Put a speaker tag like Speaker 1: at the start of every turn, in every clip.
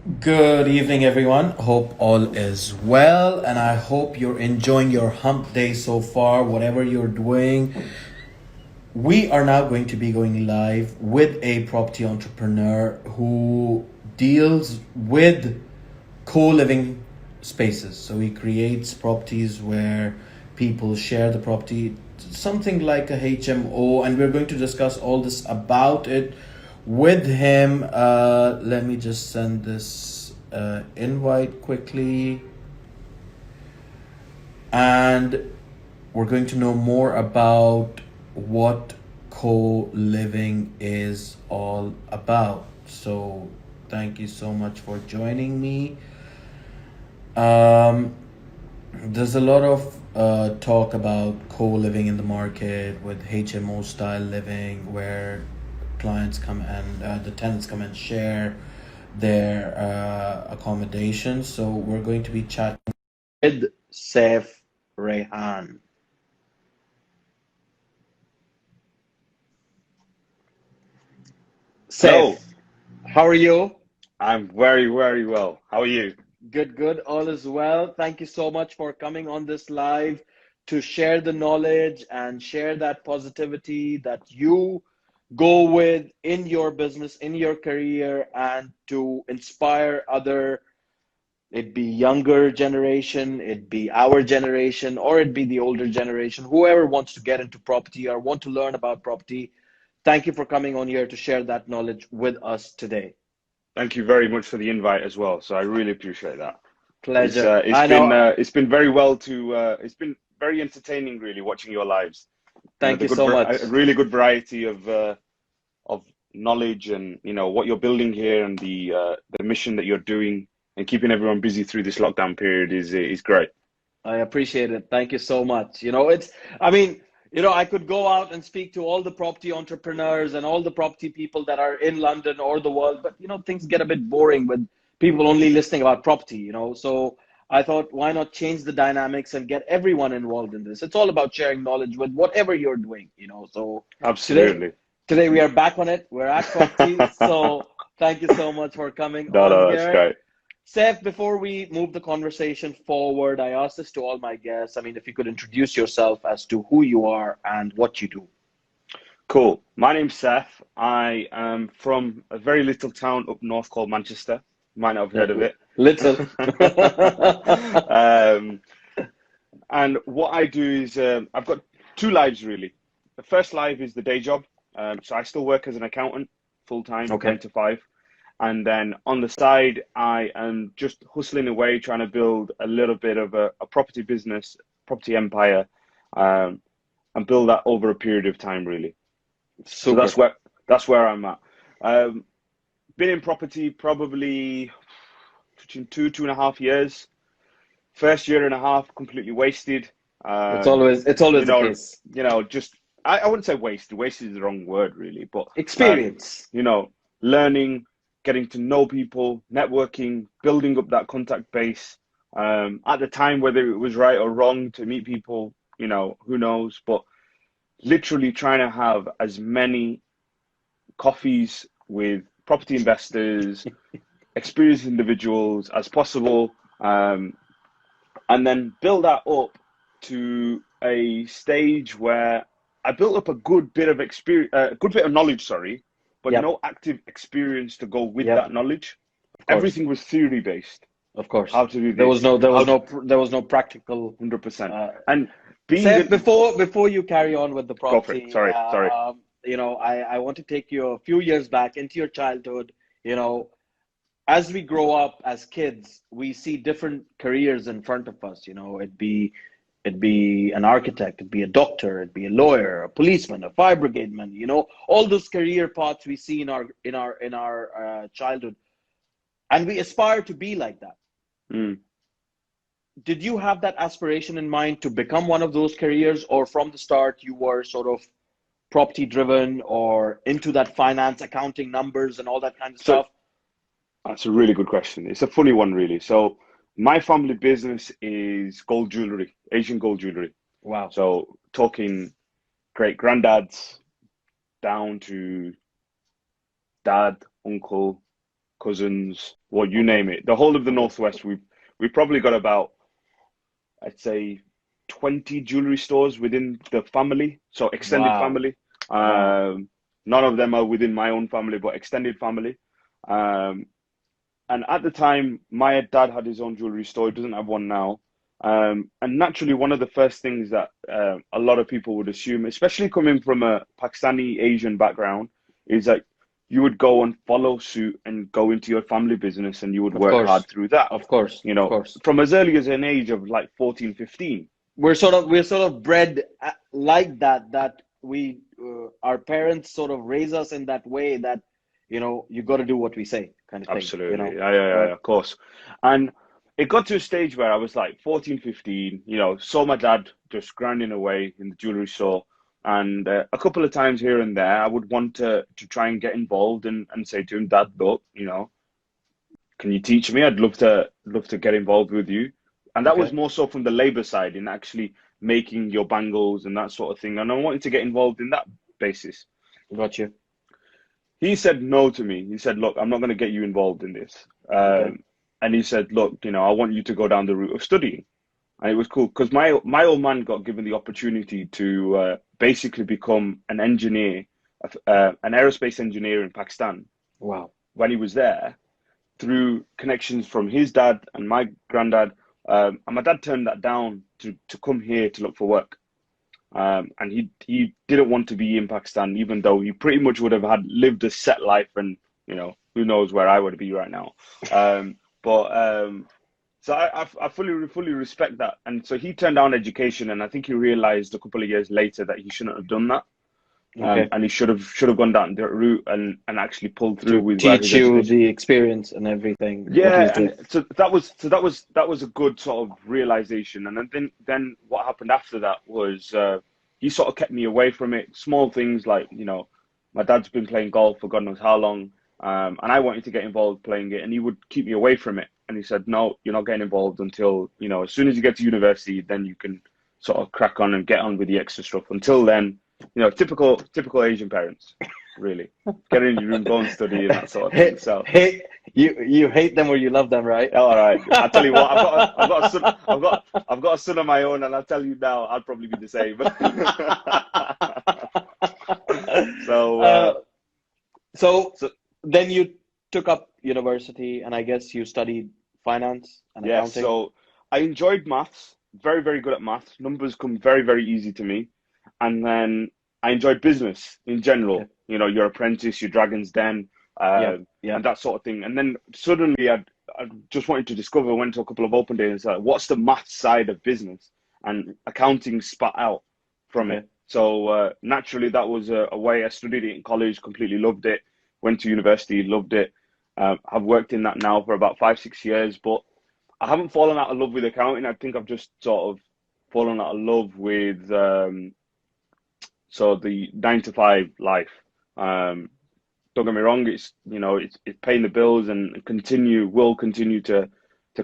Speaker 1: Good evening, everyone. Hope all is well, and I hope you're enjoying your hump day so far, whatever you're doing. We are now going to be going live with a property entrepreneur who deals with co living spaces. So he creates properties where people share the property, something like a HMO, and we're going to discuss all this about it with him. Let me just send this invite quickly, and we're going to know more about what co living is all about. So, thank you so much for joining me. Um, there's a lot of talk about co-living in the market with HMO style living, where clients come and the tenants come and share their accommodations. So we're going to be chatting with Saif Rehan. Saif,
Speaker 2: Hello,
Speaker 1: how are you?
Speaker 2: I'm very, very well. How are you?
Speaker 1: Good, good. All is well. Thank you so much for coming on this live to share the knowledge and share that positivity that you go with in your business, in your career, and to inspire other, it be younger generation, it be our generation, or it be the older generation, whoever wants to get into property or want to learn about property. Thank you for coming on here to share that knowledge with us today.
Speaker 2: Thank you very much for the invite as well. So I really appreciate that. It's
Speaker 1: Pleasure.
Speaker 2: uh, it's
Speaker 1: I
Speaker 2: been
Speaker 1: know.
Speaker 2: uh, it's been very well to it's been very entertaining really watching your lives. You know
Speaker 1: Thank
Speaker 2: the
Speaker 1: you so much.
Speaker 2: a really good variety of knowledge and what you're building here and the mission that you're doing and keeping everyone busy through this lockdown period is great.
Speaker 1: I appreciate it. Thank you so much. I mean, I could go out and speak to all the property entrepreneurs and all the property people that are in London or the world, but things get a bit boring with people only listening about property. So I thought, why not change the dynamics and get everyone involved in this? It's all about sharing knowledge with whatever you're doing. So today,
Speaker 2: Absolutely.
Speaker 1: today we are back on it. We're at property. So thank you so much for coming
Speaker 2: No,
Speaker 1: on
Speaker 2: no, that's
Speaker 1: here.
Speaker 2: great.
Speaker 1: Seth, before we move the conversation forward, I ask this to all my guests. I mean, if you could introduce yourself as to who you are and what you do.
Speaker 2: Cool. My name's Seth. I am from a very little town up north called Manchester. You might not have heard of it.
Speaker 1: Little.
Speaker 2: Um, and what I do is I've got two lives really. The first life is the day job. So I still work as an accountant full time, nine
Speaker 1: Okay.
Speaker 2: to five. And then on the side, I am just hustling away, trying to build a little bit of a property business, property empire, um, and build that over a period of time really. So
Speaker 1: Super.
Speaker 2: that's where I'm at. Um, been in property probably between 2.5 years. First year and a half completely wasted.
Speaker 1: It's
Speaker 2: Um,
Speaker 1: always it's
Speaker 2: you
Speaker 1: always the
Speaker 2: know,
Speaker 1: case.
Speaker 2: just I wouldn't say wasted. Wasted is the wrong word really, but um,
Speaker 1: Experience.
Speaker 2: you know, learning, getting to know people, networking, building up that contact base. At the time, whether it was right or wrong to meet people, who knows? But literally trying to have as many coffees with property investors, experienced individuals as possible, and then build that up to a stage where I built up a good bit of experience, a good bit of knowledge, sorry, but
Speaker 1: Yep.
Speaker 2: no active experience to go with
Speaker 1: Yep.
Speaker 2: that knowledge.
Speaker 1: Of course.
Speaker 2: Everything was theory based.
Speaker 1: Of course.
Speaker 2: How to do
Speaker 1: There was
Speaker 2: this,
Speaker 1: no there
Speaker 2: how
Speaker 1: was
Speaker 2: to
Speaker 1: no there was no practical
Speaker 2: 100%.
Speaker 1: uh
Speaker 2: And being
Speaker 1: Seth,
Speaker 2: an
Speaker 1: before you carry on with the
Speaker 2: go for it.
Speaker 1: property,
Speaker 2: Sorry.
Speaker 1: I want to take you a few years back into your childhood. You know, as we grow up as kids, we see different careers in front of us. It'd be an architect, it'd be a doctor, it'd be a lawyer, a policeman, a fire brigade man. All those career paths we see in our childhood, and we aspire to be like that.
Speaker 2: Mm.
Speaker 1: Did you have that aspiration in mind to become one of those careers, or from the start you were sort of property driven or into that finance, accounting, numbers, and all that kind of
Speaker 2: So
Speaker 1: stuff?
Speaker 2: that's a really good question. It's a funny one, really. So my family business is gold jewelry, Asian gold jewelry.
Speaker 1: Wow.
Speaker 2: So talking great granddads down to dad, uncle, cousins, well, you
Speaker 1: Okay.
Speaker 2: name it. The whole of the
Speaker 1: Okay.
Speaker 2: Northwest, we've probably got about, I'd say, 20 jewelry stores within the family, so extended
Speaker 1: Wow.
Speaker 2: family.
Speaker 1: Wow.
Speaker 2: Um, None of them are within my own family, but extended family. Um, and at the time, my dad had his own jewelry store. He doesn't have one now. And naturally, one of the first things that a lot of people would assume, especially coming from a Pakistani Asian background, is that you would go and follow suit and go into your family business and you would
Speaker 1: Of
Speaker 2: work hard
Speaker 1: course.
Speaker 2: through that.
Speaker 1: Of course.
Speaker 2: You
Speaker 1: Of
Speaker 2: know,
Speaker 1: course.
Speaker 2: from as early as an age of like 14, 15.
Speaker 1: We're sort of bred like that, we our parents sort of raise us in that way that, you got to do what we say, kind of thing,
Speaker 2: Absolutely. Yeah,
Speaker 1: right?
Speaker 2: of course. And it got to a stage where I was like 14, 15, saw my dad just grinding away in the jewelry store. And a couple of times here and there, I would want to try and get involved and say to him, Dad, look, can you teach me? I'd love to get involved with you. And that was
Speaker 1: Okay.
Speaker 2: more so from the labor side in actually making your bangles and that sort of thing. And I wanted to get involved in that basis.
Speaker 1: Got you.
Speaker 2: He said no to me. He said, "Look, I'm not going to get you involved in this."
Speaker 1: Okay.
Speaker 2: And he said, "Look, I want you to go down the route of studying." And it was cool because my old man got given the opportunity to basically become an engineer, an aerospace engineer in Pakistan
Speaker 1: Wow.
Speaker 2: when he was there through connections from his dad and my granddad. And my dad turned that down to come here to look for work. And he didn't want to be in Pakistan, even though he pretty much would have had lived a set life, and who knows where I would be right now. But so I fully respect that. And so he turned down education, and I think he realized a couple of years later that he shouldn't have done that.
Speaker 1: Okay.
Speaker 2: And he should have gone down that route and actually pulled through
Speaker 1: To
Speaker 2: with where
Speaker 1: teach
Speaker 2: his
Speaker 1: you
Speaker 2: education.
Speaker 1: the experience and everything, what he's
Speaker 2: Yeah,
Speaker 1: doing.
Speaker 2: and so that was a good sort of realization. And then what happened after that was he sort of kept me away from it. Small things like, my dad's been playing golf for God knows how long, and I wanted to get involved playing it, and he would keep me away from it. And he said, "No, you're not getting involved until, as soon as you get to university, then you can sort of crack on and get on with the extra stuff. Until then, typical Asian parents, really. Get in your room, go and study, and that sort of thing."
Speaker 1: Hey,
Speaker 2: So.
Speaker 1: hey, you hate them or you love them, right?
Speaker 2: All right. I tell you what, I've got a son. I've got a son of my own, and I'll tell you now, I'd probably be the same. So,
Speaker 1: Uh, so
Speaker 2: so
Speaker 1: then you took up university, and I guess you studied finance and
Speaker 2: yeah.
Speaker 1: accounting.
Speaker 2: So I enjoyed maths. Very, very good at maths. Numbers come very, very easy to me. And then I enjoyed business in
Speaker 1: Okay.
Speaker 2: general. Your Apprentice, your Dragon's Den,
Speaker 1: Yeah.
Speaker 2: um,
Speaker 1: Yeah.
Speaker 2: and that sort of thing. And then suddenly, I just wanted to discover. Went to a couple of open days. What's the maths side of business? And accounting spat out from
Speaker 1: Okay.
Speaker 2: it. So naturally, that was a way. I studied it in college. Completely loved it. Went to university. Loved it. I've worked in that now for about 5, 6 years, but I haven't fallen out of love with accounting. I think I've just sort of fallen out of love with so the 9 to 5 life. Um, don't get me wrong; it's paying the bills and will continue to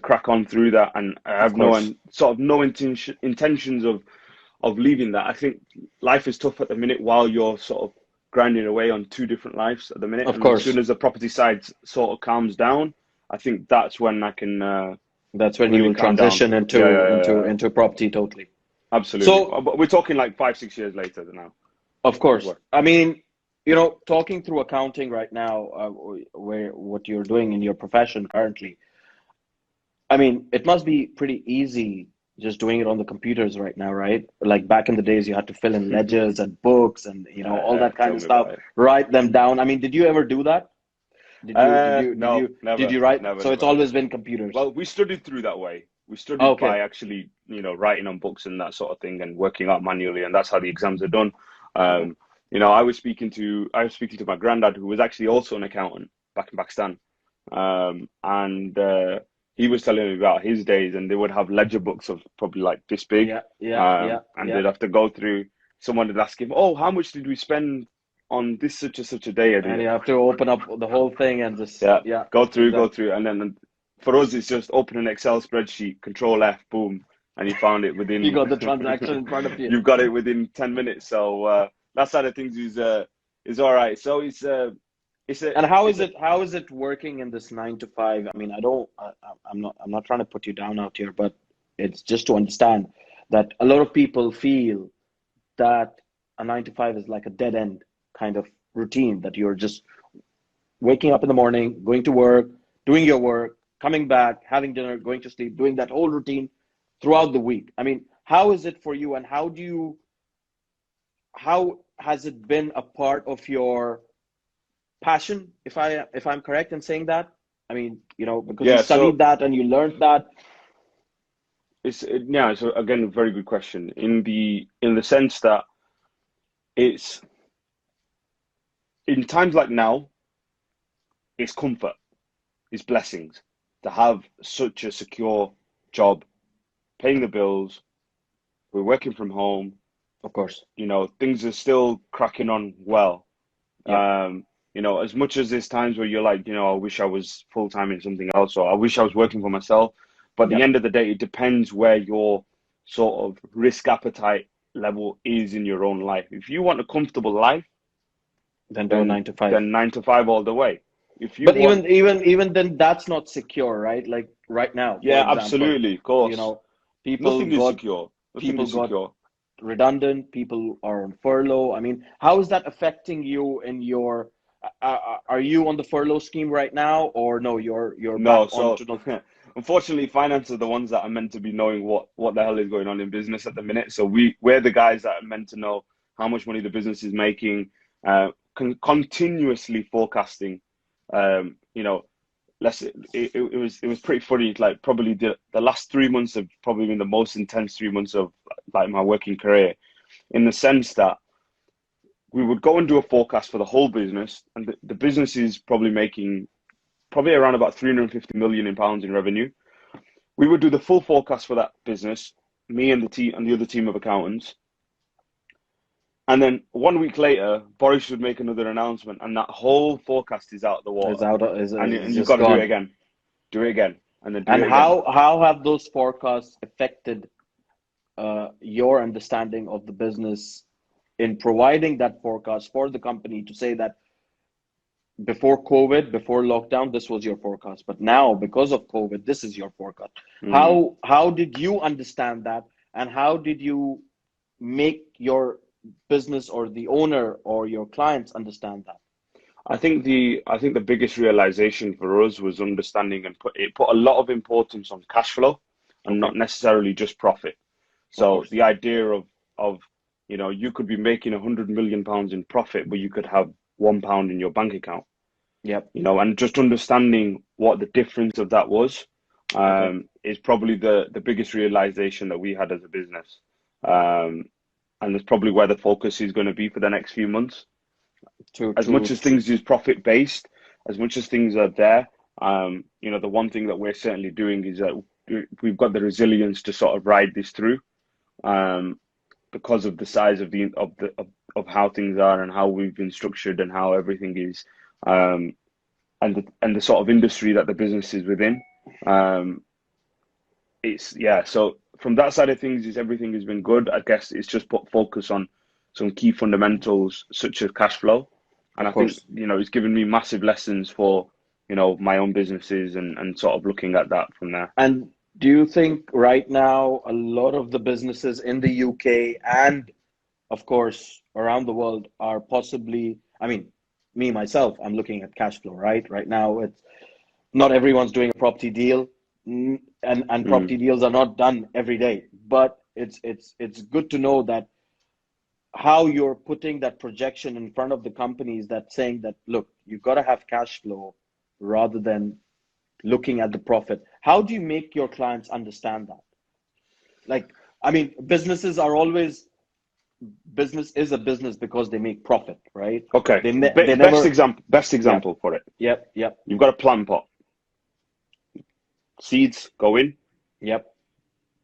Speaker 2: crack on through that. And I
Speaker 1: Of
Speaker 2: have
Speaker 1: course.
Speaker 2: no intentions of leaving that. I think life is tough at the minute while you're sort of grinding away on two different lives at the minute.
Speaker 1: Of
Speaker 2: And as soon
Speaker 1: course.
Speaker 2: as the property side sort of calms down, I think that's when I can
Speaker 1: That's when you
Speaker 2: really
Speaker 1: will
Speaker 2: calm down.
Speaker 1: transition
Speaker 2: Yeah,
Speaker 1: into
Speaker 2: yeah, yeah,
Speaker 1: into
Speaker 2: yeah.
Speaker 1: into property totally.
Speaker 2: Absolutely.
Speaker 1: So,
Speaker 2: But we're talking like 5, 6 years later now.
Speaker 1: of
Speaker 2: Of
Speaker 1: course,
Speaker 2: work.
Speaker 1: I mean, talking through accounting right now, where what you're doing in your profession currently, I mean, it must be pretty easy just doing it on the computers right now, right? Like back in the days, you had to fill in ledgers and books and all that kind
Speaker 2: Tell
Speaker 1: of
Speaker 2: me
Speaker 1: stuff,
Speaker 2: about it.
Speaker 1: write them down. I mean, did you ever do that? Did you did you did
Speaker 2: No,
Speaker 1: you did
Speaker 2: never,
Speaker 1: you write?
Speaker 2: never,
Speaker 1: So it's
Speaker 2: never.
Speaker 1: always been computers.
Speaker 2: Well, we studied through that way. We studied
Speaker 1: Okay.
Speaker 2: by actually, writing on books and that sort of thing and working out manually, and that's how the exams are done.
Speaker 1: Okay.
Speaker 2: I was speaking to my granddad, who was actually also an accountant back in Pakistan, and he was telling me about his days, and they would have ledger books of probably like this big,
Speaker 1: Yeah, yeah, yeah,
Speaker 2: and
Speaker 1: yeah.
Speaker 2: they'd have to go through. Someone would ask him, "Oh, how much did we spend on this such and such a day?" And
Speaker 1: And you have to open up the whole thing and just,
Speaker 2: yeah,
Speaker 1: yeah,
Speaker 2: go
Speaker 1: exactly.
Speaker 2: through, and then for us, it's just open an Excel spreadsheet, Control F, boom, and you found it
Speaker 1: You
Speaker 2: within.
Speaker 1: got the transaction in front of you.
Speaker 2: You've got it within 10 minutes. So that side of things is all right. So it's a
Speaker 3: And how
Speaker 2: it's
Speaker 3: is
Speaker 2: a
Speaker 3: it working in this 9 to 5? I mean, I'm not trying to put you down out here, but it's just to understand that a lot of people feel that a 9 to 5 is like a dead end kind of routine, that you're just waking up in the morning, going to work, doing your work, coming back, having dinner, going to sleep, doing that whole routine throughout the week. I mean, how is it for you, and how has it been a part of your passion, if I'm correct in saying that? I mean, because you
Speaker 2: yeah.
Speaker 3: studied
Speaker 2: So
Speaker 3: that and you learned that.
Speaker 2: yeah. So again, a very good question. In the sense that it's in times like now, it's comfort, it's blessings to have such a secure job, paying the bills. We're working from home.
Speaker 3: Of course.
Speaker 2: Things are still cracking on well.
Speaker 3: Yep.
Speaker 2: As much as there's times where you're like, I wish I was full time in something else, or I wish I was working for myself. But at the
Speaker 3: Yep.
Speaker 2: end of the day, it depends where your sort of risk appetite level is in your own life. If you want a comfortable life,
Speaker 3: Then do a
Speaker 2: then
Speaker 3: 9 to 5.
Speaker 2: then 9 to 5 all the way. If you
Speaker 3: But
Speaker 2: want,
Speaker 3: even then, that's not secure, right? Like right now, for
Speaker 2: yeah,
Speaker 3: example,
Speaker 2: absolutely, of
Speaker 3: you
Speaker 2: course.
Speaker 3: know, people
Speaker 2: Nothing is
Speaker 3: got
Speaker 2: secure. Nothing
Speaker 3: people
Speaker 2: is
Speaker 3: got
Speaker 2: secure.
Speaker 3: redundant, people are on furlough. I mean, how is that affecting you in your, are you on the furlough scheme right now, or no, you're back
Speaker 2: No, so
Speaker 3: onto the,
Speaker 2: unfortunately, finance are the ones that are meant to be knowing what the hell is going on in business at the minute. So we're the guys that are meant to know how much money the business is making, continuously forecasting. You know, it was pretty funny. Like probably the last 3 months have probably been the most intense 3 months of like my working career, in the sense that we would go and do a forecast for the whole business, and the business is probably making probably around about 350 million in pounds in revenue. We would do the full forecast for that business, me and the team and the other team of accountants. And then 1 week later, Boris would make another announcement, and that whole forecast is out of the
Speaker 3: is
Speaker 2: water.
Speaker 3: out,
Speaker 2: And
Speaker 3: is
Speaker 2: you've
Speaker 3: just
Speaker 2: got to
Speaker 3: gone.
Speaker 2: do it again, and then do
Speaker 3: And
Speaker 2: it again.
Speaker 3: how have those forecasts affected your understanding of the business in providing that forecast for the company, to say that before COVID, before lockdown, this was your forecast, but now because of COVID, this is your forecast.
Speaker 2: Mm.
Speaker 3: How did you understand that, and how did you make your business or the owner or your clients understand that?
Speaker 2: I think the biggest realization for us was understanding, and put a lot of importance on cash flow and not
Speaker 3: Okay,
Speaker 2: necessarily just profit.
Speaker 3: of
Speaker 2: So
Speaker 3: course.
Speaker 2: the idea of you could be making 100 million pounds in profit, but you could have £1 in your bank account.
Speaker 3: Yep.
Speaker 2: And just understanding what the difference of that was,
Speaker 3: Okay.
Speaker 2: is probably the biggest realization that we had as a business. Um, and that's probably where the focus is going to be for the next few months.
Speaker 3: True.
Speaker 2: As much
Speaker 3: True.
Speaker 2: as things is profit based, as much as things are there, the one thing that we're certainly doing is that we've got the resilience to sort of ride this through, um, because of the size of how things are and how we've been structured and how everything is, um, and the sort of industry that the business is within. Um, it's yeah. So from that side of things, is everything has been good. I guess it's just put focus on some key fundamentals such as cash flow, and
Speaker 3: Of
Speaker 2: I think
Speaker 3: course.
Speaker 2: it's given me massive lessons for my own businesses, and sort of looking at that from there.
Speaker 3: And do you think right now a lot of the businesses in the UK and of course around the world are possibly, I mean, me myself, I'm looking at cash flow, right? Right now it's not everyone's doing a property deal, and
Speaker 2: Mm.
Speaker 3: property deals are not done every day, but it's good to know that how you're putting that projection in front of the companies, that saying that, look, you've got to have cash flow rather than looking at the profit. How do you make your clients understand that? Like, I mean, business is a business because they make profit, right?
Speaker 2: Okay.
Speaker 3: They
Speaker 2: Best
Speaker 3: never.
Speaker 2: example. Best
Speaker 3: Yep.
Speaker 2: example for it.
Speaker 3: Yep. Yep.
Speaker 2: You've got a plant pot. Seeds go in.
Speaker 3: Yep.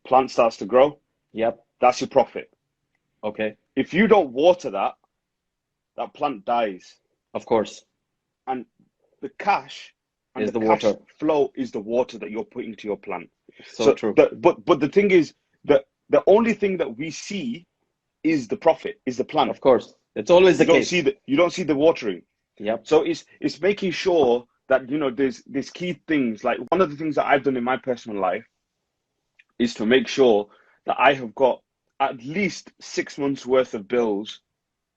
Speaker 2: Plant starts to grow.
Speaker 3: Yep.
Speaker 2: That's your profit.
Speaker 3: Okay.
Speaker 2: If you don't water that plant dies.
Speaker 3: Of course.
Speaker 2: And the cash and
Speaker 3: Is
Speaker 2: the
Speaker 3: the
Speaker 2: cash
Speaker 3: water.
Speaker 2: flow is the water that you're putting to your plant.
Speaker 3: So
Speaker 2: So
Speaker 3: true.
Speaker 2: but the thing is that the only thing that we see is the profit, is the plant.
Speaker 3: Of course. It's always the case.
Speaker 2: You don't see the watering.
Speaker 3: Yep.
Speaker 2: So it's making sure that, you know, there's key things. Like, one of the things that I've done in my personal life is to make sure that I have got at least 6 months worth of bills,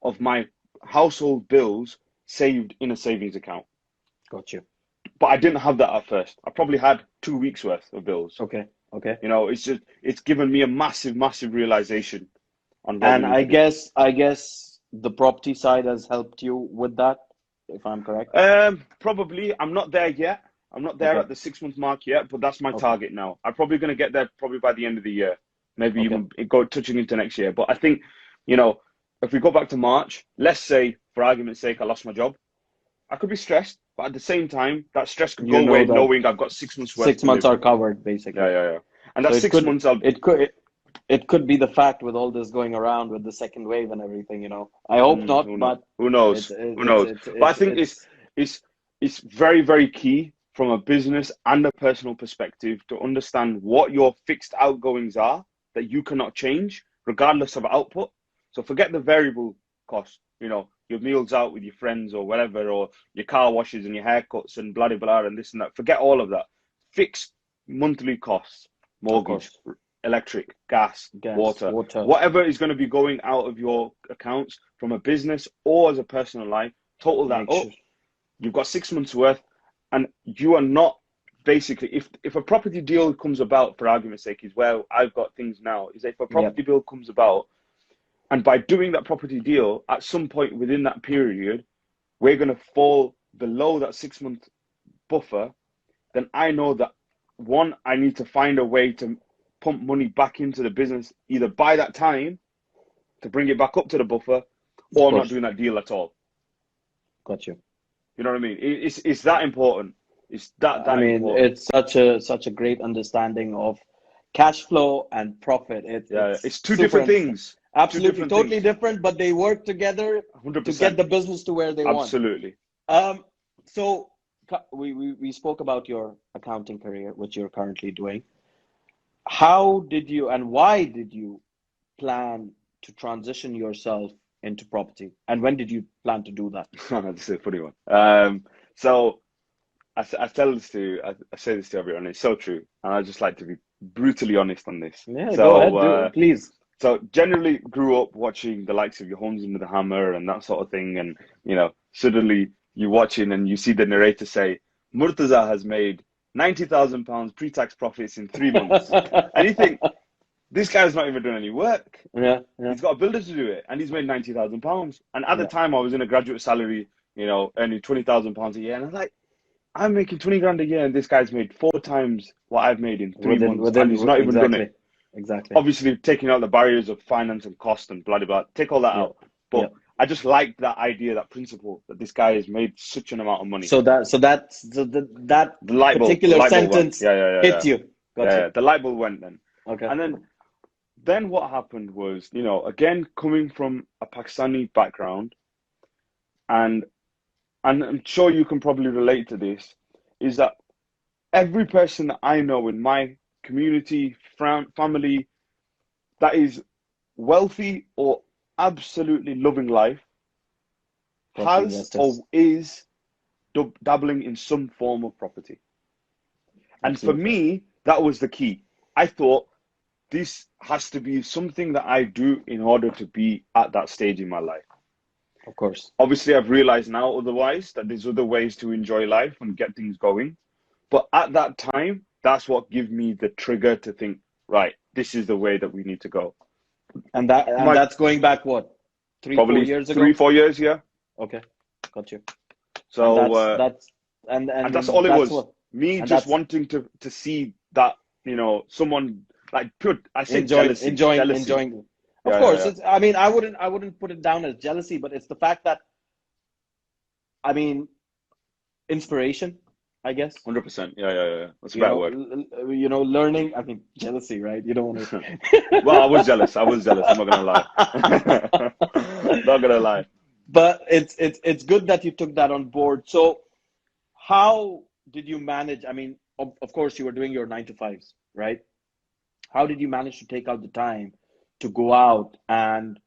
Speaker 2: of my household bills, saved in a savings account.
Speaker 3: Got you.
Speaker 2: But I didn't have that at first. I probably had 2 weeks worth of bills.
Speaker 3: Okay. Okay.
Speaker 2: You know, it's given me a massive realization on what we
Speaker 3: And
Speaker 2: need to do.
Speaker 3: I guess the property side has helped you with that, if I'm correct.
Speaker 2: Probably. I'm not there yet. I'm not there
Speaker 3: Okay.
Speaker 2: at the 6 month mark yet, but that's my
Speaker 3: Okay.
Speaker 2: target now. I'm probably going to get there probably by the end of the year, maybe
Speaker 3: Okay.
Speaker 2: even go touching into next year. But I think, you know, if we go back to March, let's say, for argument's sake, I lost my job. I could be stressed, but at the same time, that stress could
Speaker 3: You
Speaker 2: go
Speaker 3: know
Speaker 2: away
Speaker 3: that
Speaker 2: knowing I've got 6 months worth
Speaker 3: 6 months
Speaker 2: to
Speaker 3: are
Speaker 2: live.
Speaker 3: covered, basically.
Speaker 2: Yeah. And
Speaker 3: So
Speaker 2: that 6 months, I'll.
Speaker 3: it could be the fact with all this going around with the second wave and everything, you know. I hope not,
Speaker 2: Who knows?
Speaker 3: but
Speaker 2: Who knows? Who knows? But I think it's very key from a business and a personal perspective to understand what your fixed outgoings are that you cannot change regardless of output. So forget the variable cost, you know, your meals out with your friends or whatever, or your car washes and your haircuts and blah blah and this and that. Forget all of that. Fixed monthly costs,
Speaker 3: of
Speaker 2: mortgage,
Speaker 3: course,
Speaker 2: electric, gas,
Speaker 3: gas,
Speaker 2: water,
Speaker 3: water.
Speaker 2: whatever is going to be going out of your accounts from a business or as a personal life, total that
Speaker 3: Make
Speaker 2: up.
Speaker 3: sure.
Speaker 2: You've got 6 months worth, and you are not basically, if a property deal comes about, for argument's sake, is where I've got things now, is if a property
Speaker 3: Yep.
Speaker 2: deal comes about, and by doing that property deal, at some point within that period, we're going to fall below that 6 month buffer, then I know that, one, I need to find a way to pump money back into the business, either by that time to bring it back up to the buffer, or I'm not doing that deal at all.
Speaker 3: Got you.
Speaker 2: You know what I mean? It's that important. It's that
Speaker 3: I mean,
Speaker 2: important.
Speaker 3: it's such a great understanding of cash flow and profit.
Speaker 2: It's two
Speaker 3: super
Speaker 2: different
Speaker 3: understand-
Speaker 2: things.
Speaker 3: Absolutely,
Speaker 2: different
Speaker 3: totally
Speaker 2: things.
Speaker 3: different, but they work together to
Speaker 2: 100%.
Speaker 3: get the business to where they want.
Speaker 2: Absolutely.
Speaker 3: So we spoke about your accounting career, which you're currently doing. How did you and why did you plan to transition yourself into property, and when did you plan to do that?
Speaker 2: This is a funny one. So I say this to everyone. It's so true, and I just like to be brutally honest on this.
Speaker 3: Yeah,
Speaker 2: So,
Speaker 3: go ahead, please.
Speaker 2: So generally grew up watching the likes of your Homes Under the Hammer and that sort of thing, and you know, suddenly you're watching and you see the narrator say, Murtaza has made £90,000 pre-tax profits in 3 months, and you think, this guy's not even done any work.
Speaker 3: Yeah.
Speaker 2: He's got a builder to do it, and he's made £90,000. And at the time, I was in a graduate salary, you know, earning £20,000 a year, and I was like, I'm making 20 grand a year, and this guy's made 4 times what I've made in 3 months, and he's not even done it.
Speaker 3: Exactly.
Speaker 2: Obviously, taking out the barriers of finance and cost and blah, blah, blah, take all that out. But I just liked that idea, that principle, that this guy has made such an amount of money.
Speaker 3: So that
Speaker 2: the light bulb,
Speaker 3: particular sentence hit you.
Speaker 2: Gotcha. The light bulb went then.
Speaker 3: Okay.
Speaker 2: And then what happened was, you know, again, coming from a Pakistani background, and I'm sure you can probably relate to this, is that every person that I know in my community, family, that is wealthy or absolutely loving life, has or is dabbling in some form of property. And
Speaker 3: Absolutely.
Speaker 2: for me, that was the key. I thought, this has to be something that I do in order to be at that stage in my life.
Speaker 3: Of course.
Speaker 2: Obviously, I've realized now otherwise, that there's other ways to enjoy life and get things going. But at that time, that's what gave me the trigger to think, right, this is the way that we need to go.
Speaker 3: And that's going back what? 3-4 years ago?
Speaker 2: 3-4 years, yeah.
Speaker 3: Okay, got you.
Speaker 2: So
Speaker 3: and
Speaker 2: that's all it was. Me just wanting to see that, you know, someone like enjoying.
Speaker 3: Enjoying. Of course, it's, I mean, I wouldn't put it down as jealousy, but it's the fact that, I mean, inspiration, I guess.
Speaker 2: 100%. Yeah. That's a better word.
Speaker 3: You know, learning. I mean, jealousy, right? You don't want to.
Speaker 2: Well, I was jealous. I'm not gonna lie. Not gonna lie.
Speaker 3: But it's good that you took that on board. So, how did you manage? I mean, of course, you were doing your 9 to 5s, right? How did you manage to take out the time to go out and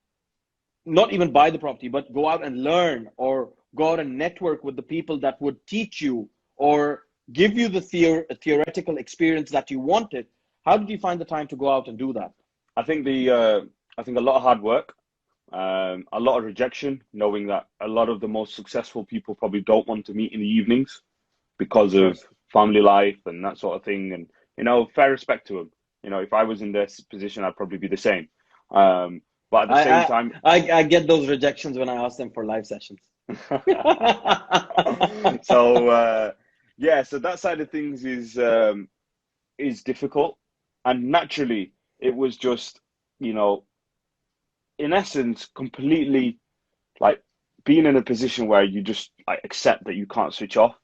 Speaker 3: not even buy the property, but go out and learn? Or go out and network with the people that would teach you or give you the theoretical experience that you wanted? How did you find the time to go out and do that?
Speaker 2: I think I think a lot of hard work, a lot of rejection, knowing that a lot of the most successful people probably don't want to meet in the evenings because
Speaker 3: Sure.
Speaker 2: of family life and that sort of thing. And, you know, fair respect to them. You know, if I was in their position, I'd probably be the same. But at the same
Speaker 3: I,
Speaker 2: time,
Speaker 3: I get those rejections when I ask them for live sessions.
Speaker 2: so yeah, so that side of things is difficult, and naturally, it was just, you know, in essence, completely like being in a position where you just like accept that you can't switch off.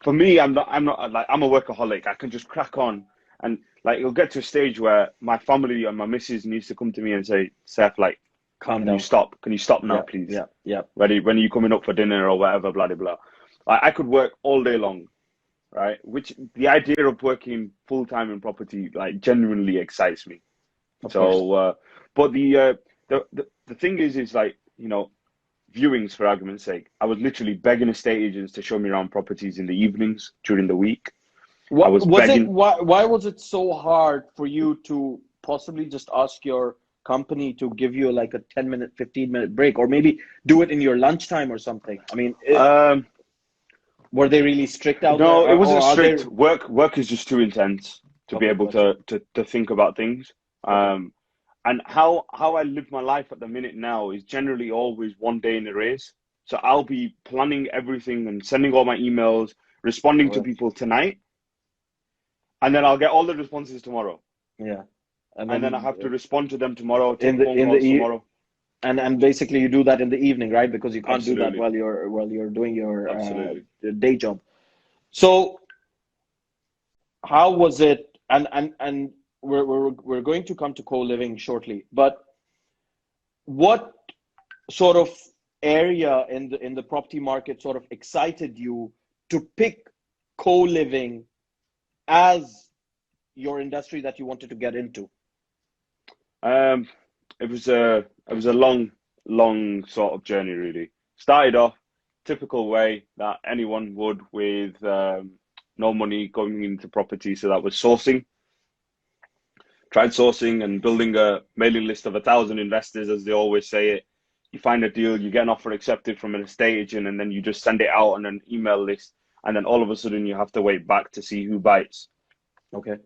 Speaker 2: For me, I'm not like, I'm a workaholic. I can just crack on, and like it'll get to a stage where my family and my missus needs to come to me and say, Seth, like,
Speaker 3: Calm
Speaker 2: can
Speaker 3: down.
Speaker 2: you stop? Can you stop now,
Speaker 3: Yeah,
Speaker 2: please?
Speaker 3: yeah, yeah.
Speaker 2: When are you coming up for dinner or whatever, blah, blah, blah. Like, I could work all day long, right? Which the idea of working full time in property like genuinely excites me.
Speaker 3: Of course.
Speaker 2: So, but the thing is like, you know, viewings for argument's sake. I was literally begging estate agents to show me around properties in the evenings during the week. I was begging.
Speaker 3: Why was it so hard for you to possibly just ask your company to give you like a 10-minute, 15-minute break, or maybe do it in your lunchtime or something? I mean, were they really strict out there?
Speaker 2: No, it wasn't
Speaker 3: or are
Speaker 2: strict.
Speaker 3: they...
Speaker 2: Work is just too intense to be
Speaker 3: Okay,
Speaker 2: able
Speaker 3: gotcha.
Speaker 2: to think about things.
Speaker 3: Okay.
Speaker 2: And how I live my life at the minute now is generally always one day in arrears. So I'll be planning everything and sending all my emails, responding to
Speaker 3: Well,
Speaker 2: people tonight, and then I'll get all the responses tomorrow.
Speaker 3: yeah. And
Speaker 2: And then I
Speaker 3: then
Speaker 2: have to respond to them tomorrow,
Speaker 3: in
Speaker 2: take
Speaker 3: the
Speaker 2: phone calls
Speaker 3: e
Speaker 2: tomorrow.
Speaker 3: and basically you do that in the evening, right? Because you can't do that
Speaker 2: Absolutely.
Speaker 3: while you're doing your
Speaker 2: Absolutely.
Speaker 3: day job. So how was it? And we're going to come to co-living shortly, but what sort of area in the property market sort of excited you to pick co-living as your industry that you wanted to get into?
Speaker 2: It was a long sort of journey, really. Started off typical way that anyone would, with no money going into property. So that was sourcing. Tried sourcing and building a mailing list of 1,000 investors, as they always say it. You find a deal, you get an offer accepted from an estate agent, and then you just send it out on an email list, and then all of a sudden you have to wait back to see who bites.
Speaker 3: Okay.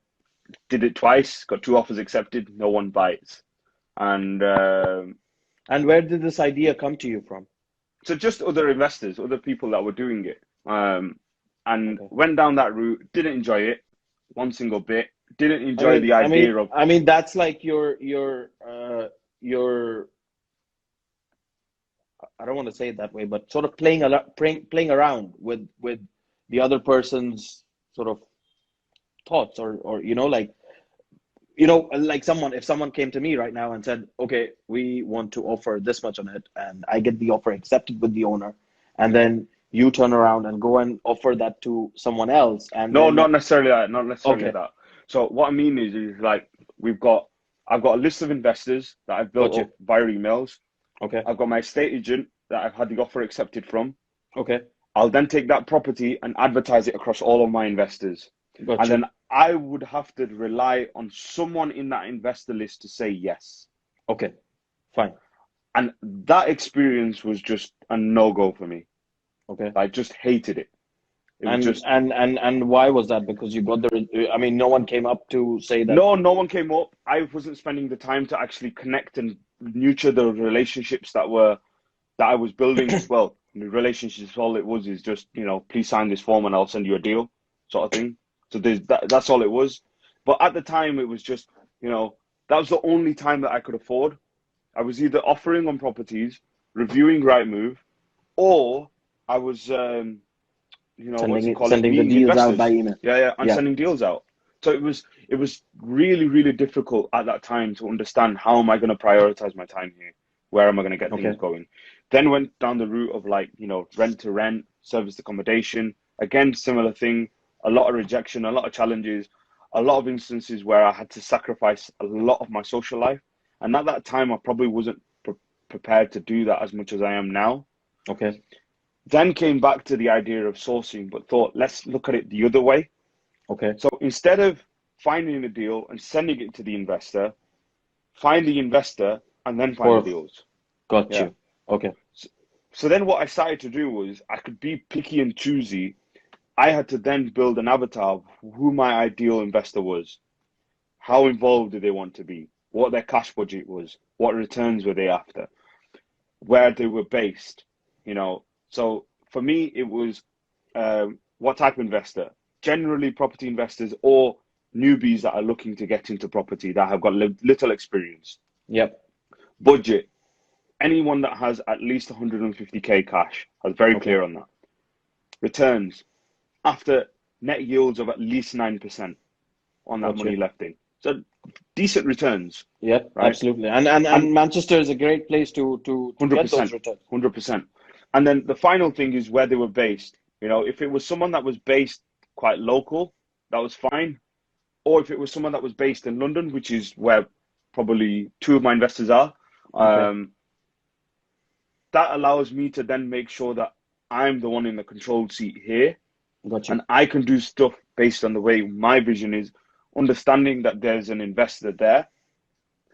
Speaker 2: Did it twice, got 2 offers accepted, no one bites. And
Speaker 3: where did this idea come to you from?
Speaker 2: so just other investors, other people that were doing it, and
Speaker 3: Okay.
Speaker 2: went down that route. Didn't enjoy it one single bit. Didn't enjoy the idea of.
Speaker 3: I mean, that's like your I don't want to say it that way, but sort of playing around with the other person's sort of thoughts, or like, like if someone came to me right now and said, okay, we want to offer this much on it, and I get the offer accepted with the owner, and then you turn around and go and offer that to someone else, and
Speaker 2: No,
Speaker 3: then
Speaker 2: not necessarily that. Not necessarily
Speaker 3: okay,
Speaker 2: that. So what I mean is like I've got a list of investors that I've built
Speaker 3: got you.
Speaker 2: up via emails.
Speaker 3: Okay,
Speaker 2: I've got my estate agent that I've had the offer accepted from.
Speaker 3: okay,
Speaker 2: I'll then take that property and advertise it across all of my investors.
Speaker 3: got
Speaker 2: And
Speaker 3: you.
Speaker 2: then I would have to rely on someone in that investor list to say yes.
Speaker 3: Okay, fine.
Speaker 2: And that experience was just a no-go for me.
Speaker 3: Okay.
Speaker 2: I just hated it. It was just
Speaker 3: and why was that? Because you got I mean, no one came up to say that.
Speaker 2: no one came up. I wasn't spending the time to actually connect and nurture the relationships that I was building. Well, the relationships, all it was is just, please sign this form and I'll send you a deal, sort of thing. So that's all it was. But at the time, it was just, that was the only time that I could afford. I was either offering on properties, reviewing Rightmove, or I was,
Speaker 3: Sending the
Speaker 2: meeting
Speaker 3: deals out
Speaker 2: investors.
Speaker 3: by email.
Speaker 2: Yeah, and
Speaker 3: Yeah.
Speaker 2: sending deals out. So it was really, really difficult at that time to understand, how am I going to prioritize my time here? Where am I going to get
Speaker 3: Okay.
Speaker 2: things going? Then went down the route of rent to rent, serviced accommodation. Again, similar thing. A lot of rejection, a lot of challenges, a lot of instances where I had to sacrifice a lot of my social life. And at that time, I probably wasn't prepared to do that as much as I am now.
Speaker 3: Okay.
Speaker 2: Then came back to the idea of sourcing, but thought, let's look at it the other way.
Speaker 3: Okay.
Speaker 2: So instead of finding a deal and sending it to the investor, find the investor and then find the deals.
Speaker 3: Got
Speaker 2: Yeah.
Speaker 3: you. Okay.
Speaker 2: So then what I started to do was I could be picky and choosy. I had to then build an avatar of who my ideal investor was. How involved do they want to be? What their cash budget was? What returns were they after? Where they were based? You know, so for me, it was what type of investor? Generally property investors or newbies that are looking to get into property that have got little experience.
Speaker 3: Yep.
Speaker 2: Budget. Anyone that has at least 150k cash. I was very
Speaker 3: Okay.
Speaker 2: clear on that. Returns. After net yields of at least 9% on that
Speaker 3: Gotcha.
Speaker 2: money left in. So decent returns.
Speaker 3: Yep,
Speaker 2: Right.
Speaker 3: absolutely. And Manchester is a great place to get
Speaker 2: 100%.
Speaker 3: those returns.
Speaker 2: 100%. And then the final thing is where they were based. You know, if it was someone that was based quite local, that was fine. Or if it was someone that was based in London, which is where probably two of my investors are,
Speaker 3: Okay.
Speaker 2: that allows me to then make sure that I'm the one in the controlled seat here.
Speaker 3: Got you.
Speaker 2: And I can do stuff based on the way my vision is, understanding that there's an investor there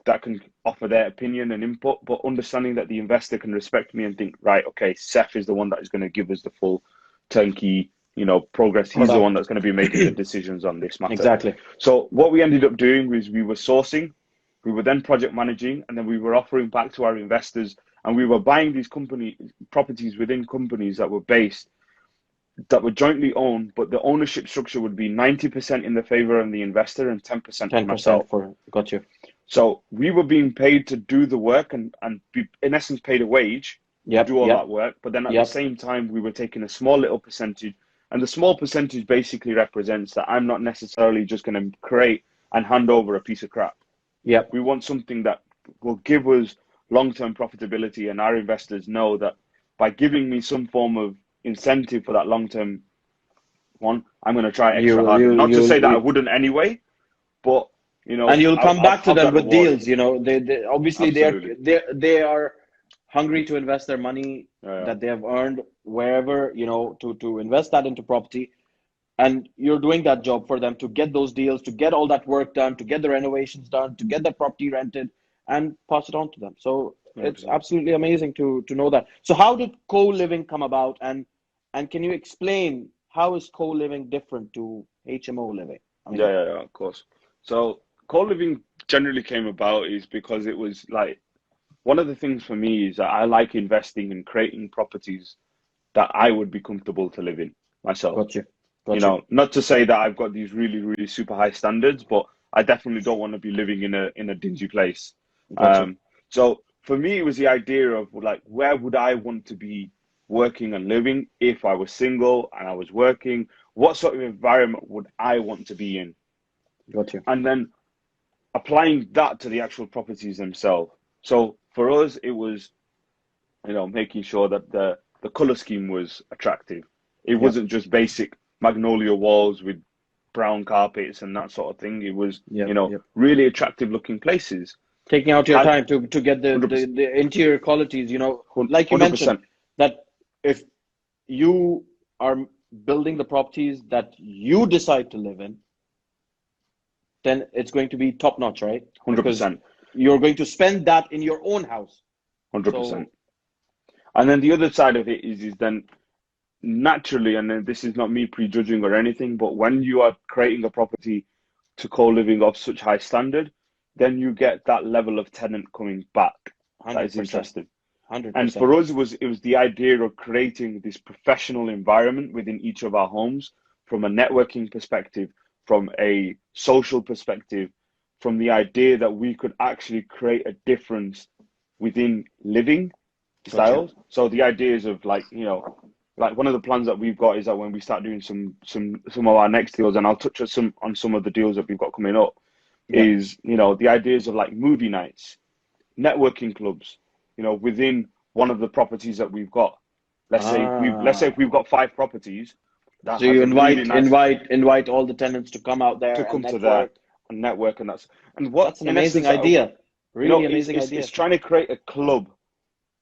Speaker 2: that can offer their opinion and input, but understanding that the investor can respect me and think, right, okay, Seth is the one that is going to give us the full turnkey, you know, progress. He's the one that's going to be making the decisions on this matter.
Speaker 3: Exactly.
Speaker 2: So what we ended up doing was we were sourcing, we were then project managing, and then we were offering back to our investors, and we were buying these properties within companies that were based, that were jointly owned, but the ownership structure would be 90% in the favor of the investor and 10% for myself.
Speaker 3: 10% for, got you.
Speaker 2: So we were being paid to do the work and be, in essence, paid a wage
Speaker 3: Yep.
Speaker 2: to do all
Speaker 3: Yep.
Speaker 2: that work. But then at
Speaker 3: Yep.
Speaker 2: the same time, we were taking a small little percentage. And the small percentage basically represents that I'm not necessarily just going to create and hand over a piece of crap.
Speaker 3: Yep.
Speaker 2: We want something that will give us long-term profitability, and our investors know that by giving me some form of incentive for that long-term one, I'm going to try extra hard. Not to say that I wouldn't anyway, but you know,
Speaker 3: and you'll come back to
Speaker 2: I'll
Speaker 3: them
Speaker 2: get
Speaker 3: with
Speaker 2: rewarded.
Speaker 3: deals. You know, they obviously
Speaker 2: Absolutely.
Speaker 3: they are hungry to invest their money
Speaker 2: Yeah.
Speaker 3: that they have earned wherever, you know, to invest that into property. And you're doing that job for them to get those deals, to get all that work done, to get the renovations done, to get the property rented and pass it on to them. So it's
Speaker 2: 100%.
Speaker 3: absolutely amazing to know that. So how did co-living come about? And can you explain how is co-living different to HMO living? I mean,
Speaker 2: Yeah, of course. So co-living generally came about is because it was like, one of the things for me is that I like investing and creating properties that I would be comfortable to live in myself.
Speaker 3: got you.
Speaker 2: You know, not to say that I've got these really, really super high standards, but I definitely don't want to be living in a dingy place.
Speaker 3: Gotcha.
Speaker 2: So for me, it was the idea of like, where would I want to be working and living if I was single and I was working? What sort of environment would I want to be in?
Speaker 3: Got you.
Speaker 2: And then applying that to the actual properties themselves. So for us, it was, you know, making sure that the color scheme was attractive. It wasn't just basic magnolia walls with brown carpets and that sort of thing. It was, you know, really attractive looking places.
Speaker 3: Taking out your time to get the
Speaker 2: 100%.
Speaker 3: the interior qualities, you know, like you
Speaker 2: 100%.
Speaker 3: mentioned, that if you are building the properties that you decide to live in, then it's going to be top notch, right?
Speaker 2: 100%.
Speaker 3: You're going to spend that in your own house.
Speaker 2: 100%. And then the other side of it is then naturally, and then this is not me prejudging or anything, but when you are creating a property to co-living of such high standard, then you get that level of tenant coming back.
Speaker 3: 100%.
Speaker 2: That is interesting.
Speaker 3: 100%.
Speaker 2: And for us, it was the idea of creating this professional environment within each of our homes, from a networking perspective, from a social perspective, from the idea that we could actually create a difference within living styles.
Speaker 3: Gotcha.
Speaker 2: So the ideas of like, you know, like one of the plans that we've got is that when we start doing some of our next deals, and I'll touch on some of the deals that we've got coming up, is, you know, the ideas of like movie nights, networking clubs, you know, within one of the properties that we've got. Let's say if we've got 5 properties.
Speaker 3: So you invite all the tenants to come out there
Speaker 2: to come
Speaker 3: and
Speaker 2: to there and network, and that's
Speaker 3: an amazing idea. Really amazing idea.
Speaker 2: It's trying to create a club,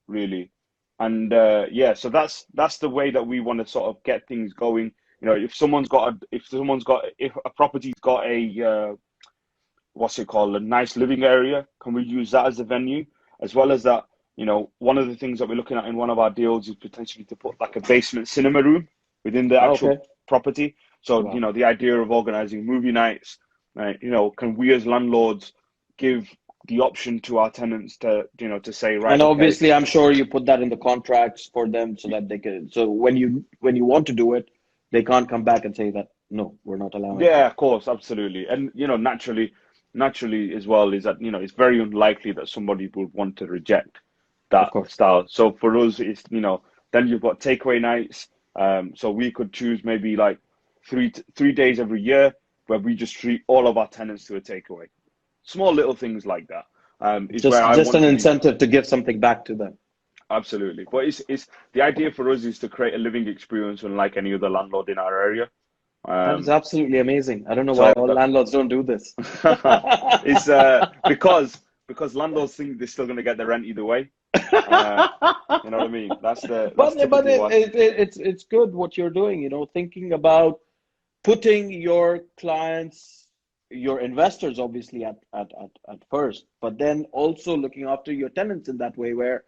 Speaker 2: really, And yeah, so that's the way that we want to sort of get things going. You know, if a property's got a what's it called, a nice living area, can we use that as a venue? As well as that, you know, one of the things that we're looking at in one of our deals is potentially to put like a basement cinema room within the actual
Speaker 3: Okay.
Speaker 2: property. So,
Speaker 3: Wow.
Speaker 2: you know, the idea of organizing movie nights, you know, can we as landlords give the option to our tenants to, you know, to say, right,
Speaker 3: And
Speaker 2: okay,
Speaker 3: obviously, I'm sure you put that in the contracts for them so that they can. So when you want to do it, they can't come back and say that no, we're not allowing it.
Speaker 2: yeah, of course, absolutely. And, you know, naturally as well is that, you know, it's very unlikely that somebody would want to reject
Speaker 3: Of
Speaker 2: that
Speaker 3: course.
Speaker 2: style. So for us, it's, you know, then you've got takeaway nights. So we could choose maybe like 3 days every year where we just treat all of our tenants to a takeaway. Small little things like that. Is where I
Speaker 3: Just
Speaker 2: want
Speaker 3: an
Speaker 2: to be.
Speaker 3: incentive to give something back to them.
Speaker 2: Absolutely. But it's the idea for us is to create a living experience unlike any other landlord in our area.
Speaker 3: That is
Speaker 2: Um,
Speaker 3: absolutely amazing. I don't know why
Speaker 2: so
Speaker 3: all
Speaker 2: that,
Speaker 3: landlords don't do this.
Speaker 2: it's because landlords think they're still going to get the rent either way. You know what I mean? That's
Speaker 3: But
Speaker 2: typically why.
Speaker 3: it's good what you're doing, you know, thinking about putting your clients, your investors obviously at first, but then also looking after your tenants in that way where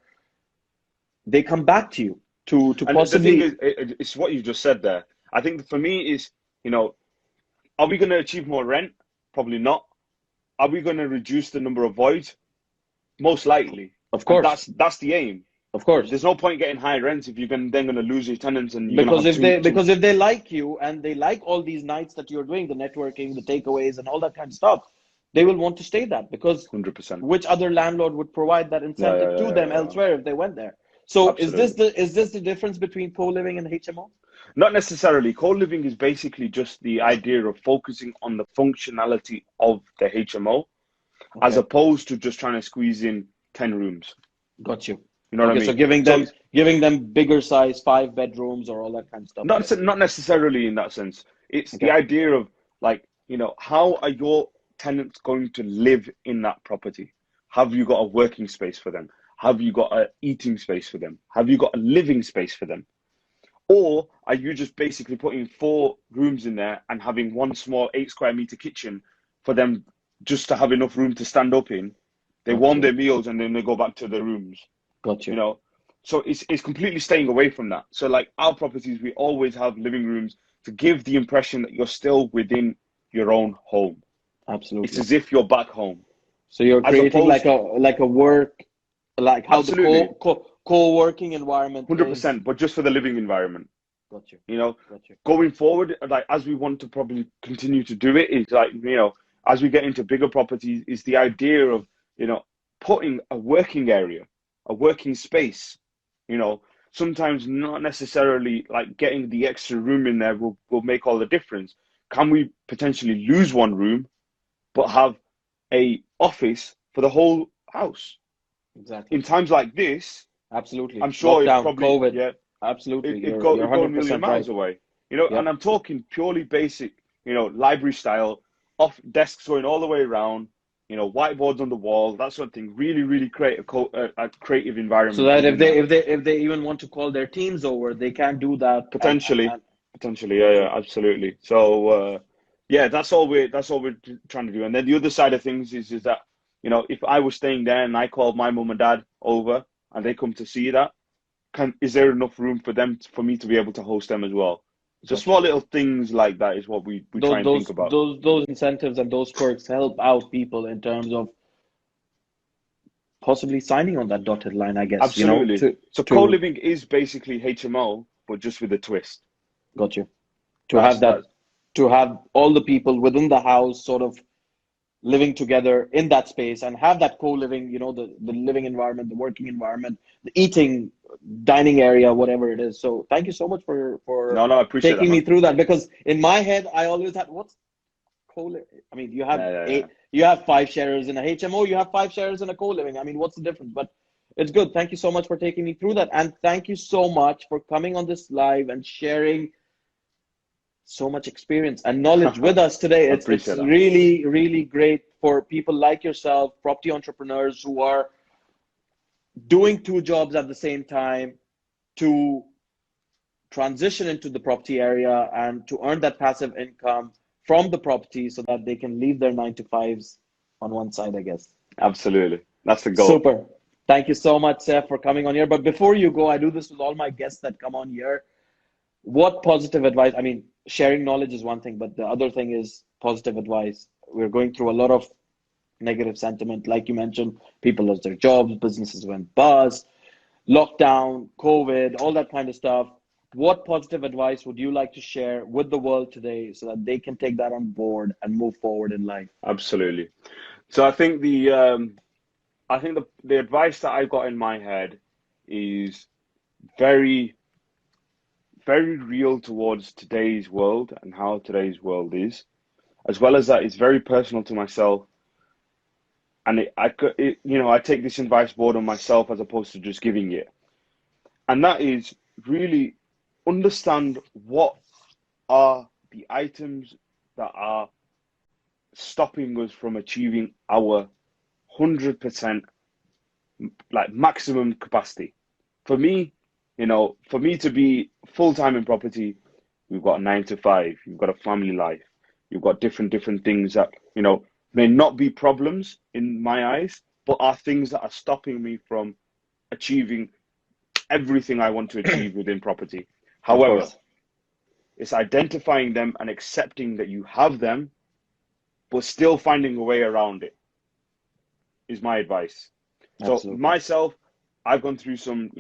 Speaker 3: they come back to you to
Speaker 2: And the thing
Speaker 3: possibly.
Speaker 2: is, it's what you just said there. I think for me is, you know, are we going to achieve more rent? Probably not. Are we going to reduce the number of voids? Most likely.
Speaker 3: Of
Speaker 2: And
Speaker 3: course,
Speaker 2: that's the aim.
Speaker 3: of course.
Speaker 2: There's no point getting high rents if you're then going to lose your tenants and you're going to have
Speaker 3: Because if they like you and they like all these nights that you're doing, the networking, the takeaways, and all that kind of stuff, they will want to stay that because
Speaker 2: 100%.
Speaker 3: which other landlord would provide that incentive to them
Speaker 2: Yeah.
Speaker 3: elsewhere if they went there? So
Speaker 2: Absolutely.
Speaker 3: is this the difference between co-living and HMO?
Speaker 2: Not necessarily. Co-living is basically just the idea of focusing on the functionality of the HMO as
Speaker 3: Okay,
Speaker 2: opposed to just trying to squeeze in 10 rooms.
Speaker 3: got you.
Speaker 2: You know what I
Speaker 3: Okay, so
Speaker 2: mean? So
Speaker 3: giving them bigger size 5 bedrooms or all that kind of stuff.
Speaker 2: not necessarily in that sense. It's the
Speaker 3: Okay,
Speaker 2: idea of like, you know, how are your tenants going to live in that property? Have you got a working space for them? Have you got an eating space for them? Have you got a living space for them? Or are you just basically putting 4 rooms in there and having one small 8 square meter kitchen for them just to have enough room to stand up in? They
Speaker 3: got
Speaker 2: warm
Speaker 3: you.
Speaker 2: their meals and then they go back to their rooms,
Speaker 3: Got
Speaker 2: you
Speaker 3: you.
Speaker 2: know? So it's completely staying away from that. So like our properties, we always have living rooms to give the impression that you're still within your own home. It's
Speaker 3: Absolutely.
Speaker 2: as if you're back home.
Speaker 3: So you're
Speaker 2: As
Speaker 3: creating
Speaker 2: opposed,
Speaker 3: like a work, like how the
Speaker 2: absolutely,
Speaker 3: co-working environment is.
Speaker 2: 100%, but just for the living environment.
Speaker 3: Got you.
Speaker 2: You know,
Speaker 3: Got you.
Speaker 2: going forward, like as we want to probably continue to do it, is like, you know, as we get into bigger properties, is the idea of, you know, putting a working area, a working space, you know, sometimes not necessarily like getting the extra room in there will make all the difference. Can we potentially lose one room, but have a office for the whole house?
Speaker 3: Exactly.
Speaker 2: In times like this,
Speaker 3: Absolutely.
Speaker 2: I'm sure it
Speaker 3: Lockdown,
Speaker 2: probably,
Speaker 3: COVID.
Speaker 2: yeah,
Speaker 3: Absolutely.
Speaker 2: it
Speaker 3: You're
Speaker 2: go a million
Speaker 3: 100% right.
Speaker 2: miles away, you know. And
Speaker 3: Yep.
Speaker 2: I'm talking purely basic, you know, library style, off desks going all the way around, you know, whiteboards on the wall, that sort of thing. Really create a creative
Speaker 3: So
Speaker 2: environment
Speaker 3: that
Speaker 2: within that.
Speaker 3: if they even want to call their teams over, they can do that
Speaker 2: Potentially,
Speaker 3: and
Speaker 2: yeah,
Speaker 3: okay.
Speaker 2: yeah, absolutely. So yeah, that's all we're trying to do. And then the other side of things is that, you know, if I was staying there and I called my mum and dad over and they come to see that, is there enough room for them for me to be able to host them as well? So
Speaker 3: Got you.
Speaker 2: small little things like that is what we try and think about.
Speaker 3: Those incentives and those perks help out people in terms of possibly signing on that dotted line, I guess, you know,
Speaker 2: Absolutely. So
Speaker 3: to
Speaker 2: co-living is basically HMO, but just with a twist.
Speaker 3: got you. To
Speaker 2: That's
Speaker 3: have that,
Speaker 2: that.
Speaker 3: to have all the people within the house sort of living together in that space and have that co-living, you know, the living environment, the working environment, the eating, dining area, whatever it is. So thank you so much for
Speaker 2: No, I appreciate that,
Speaker 3: taking me
Speaker 2: man.
Speaker 3: through that because in my head I always had what's co-living. I mean,
Speaker 2: Yeah.
Speaker 3: you have 5 sharers in a HMO, you have 5 sharers in a co-living. I mean, what's the difference? But it's good. Thank you so much for taking me through that, and thank you so much for coming on this live and sharing so much experience and knowledge with us today.
Speaker 2: I
Speaker 3: It's
Speaker 2: appreciate that.
Speaker 3: really great for people like yourself, property entrepreneurs who are doing 2 jobs at the same time, to transition into the property area and to earn that passive income from the property so that they can leave their 9 to 5s on one side, I guess.
Speaker 2: Absolutely. That's the goal.
Speaker 3: Super. Thank you so much, Seth, for coming on here. But before you go, I do this with all my guests that come on here. What positive advice? I mean, sharing knowledge is one thing, but the other thing is positive advice. We're going through a lot of negative sentiment. Like you mentioned, people lost their jobs, businesses went bust, lockdown, COVID, all that kind of stuff. What positive advice would you like to share with the world today so that they can take that on board and move forward in life?
Speaker 2: Absolutely. So I think the advice that I got in my head is very, very real towards today's world and how today's world is, as well as that it's very personal to myself. And I take this advice board on myself as opposed to just giving it. And that is really understand what are the items that are stopping us from achieving our 100% like maximum capacity. For me, for me to be full-time in property, you've got a 9 to 5, you've got a family life, you've got different things that, may not be problems in my eyes, but are things that are stopping me from achieving everything I want to achieve within property. However, it's identifying them and accepting that you have them, but still finding a way around it is my advice.
Speaker 3: Absolutely.
Speaker 2: So myself, I've gone through some,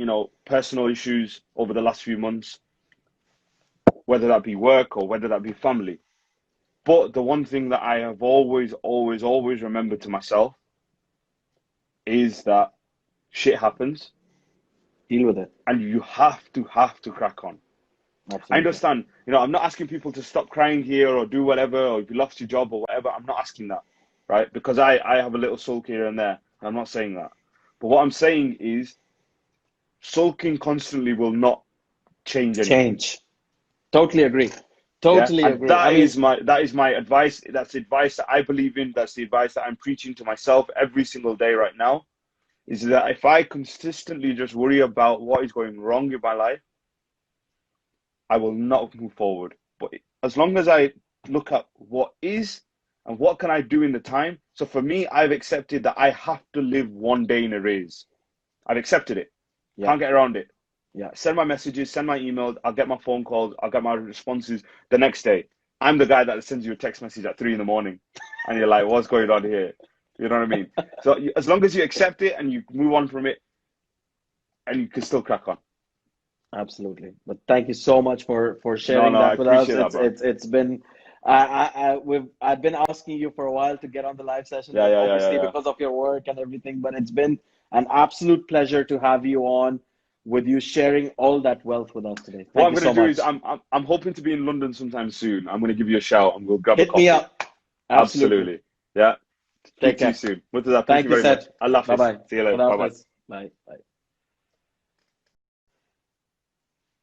Speaker 2: personal issues over the last few months, whether that be work or whether that be family. But the one thing that I have always remembered to myself is that shit happens.
Speaker 3: Deal with it.
Speaker 2: And you have to crack on.
Speaker 3: Absolutely.
Speaker 2: I understand. I'm not asking people to stop crying here or do whatever, or if you lost your job or whatever. I'm not asking that, right? Because I have a little sulk here and there. And I'm not saying that. But what I'm saying is sulking constantly will not change anything.
Speaker 3: Totally agree. Totally agree.
Speaker 2: That is my advice. That's the advice that I believe in. That's the advice that I'm preaching to myself every single day right now. Is that if I consistently just worry about what is going wrong in my life, I will not move forward. But as long as I look at what is and what can I do in the time. So for me, I've accepted that I have to live one day in arrears. I've accepted it.
Speaker 3: Yeah.
Speaker 2: Can't get around it.
Speaker 3: Yeah.
Speaker 2: Send my messages, send my emails. I'll get my phone calls. I'll get my responses the next day. I'm the guy that sends you a text message at 3 a.m. and you're like, what's going on here? You know what I mean? So as long as you accept it and you move on from it, and you can still crack on.
Speaker 3: Absolutely. But thank you so much for sharing that with us. It's been I've been asking you for a while to get on the live session, obviously because of your work and everything. But it's been an absolute pleasure to have you on, with you sharing all that wealth with us today.
Speaker 2: What I'm going to do is I'm hoping to be in London sometime soon. I'm going to give you a shout and we'll grab a coffee.
Speaker 3: Hit me up.
Speaker 2: Absolutely. Yeah.
Speaker 3: Take care.
Speaker 2: See you soon. Thank you very much. Allah Hafiz.
Speaker 3: Bye-bye.
Speaker 2: See you later. Bye-bye.
Speaker 3: Bye.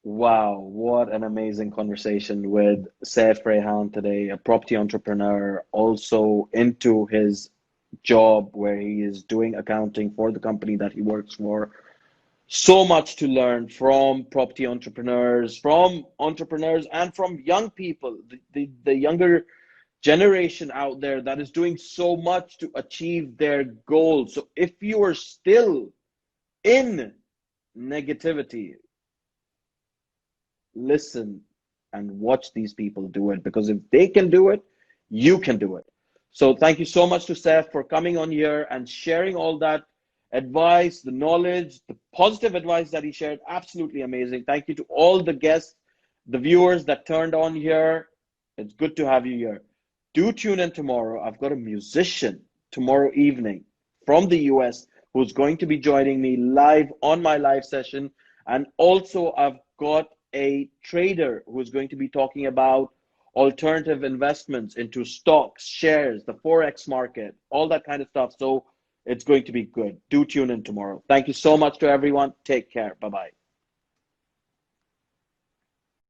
Speaker 3: Wow, what an amazing conversation with Saif Rehan today, a property entrepreneur, also into his job where he is doing accounting for the company that he works for. So much to learn from property entrepreneurs, and from young people, the younger generation out there that is doing so much to achieve their goals. So if you are still in negativity, listen and watch these people do it, because if they can do it, you can do it. So thank you so much to Saif for coming on here and sharing all that advice, the knowledge, the positive advice that he shared. Absolutely amazing. Thank you to all the guests, the viewers that turned on here. It's good to have you here. Do tune in tomorrow. I've got a musician tomorrow evening from the US who's going to be joining me live on my live session. And also I've got a trader who's going to be talking about alternative investments into stocks, shares, the Forex market, all that kind of stuff. So it's going to be good. Do tune in tomorrow. Thank you so much to everyone. Take care. Bye-bye.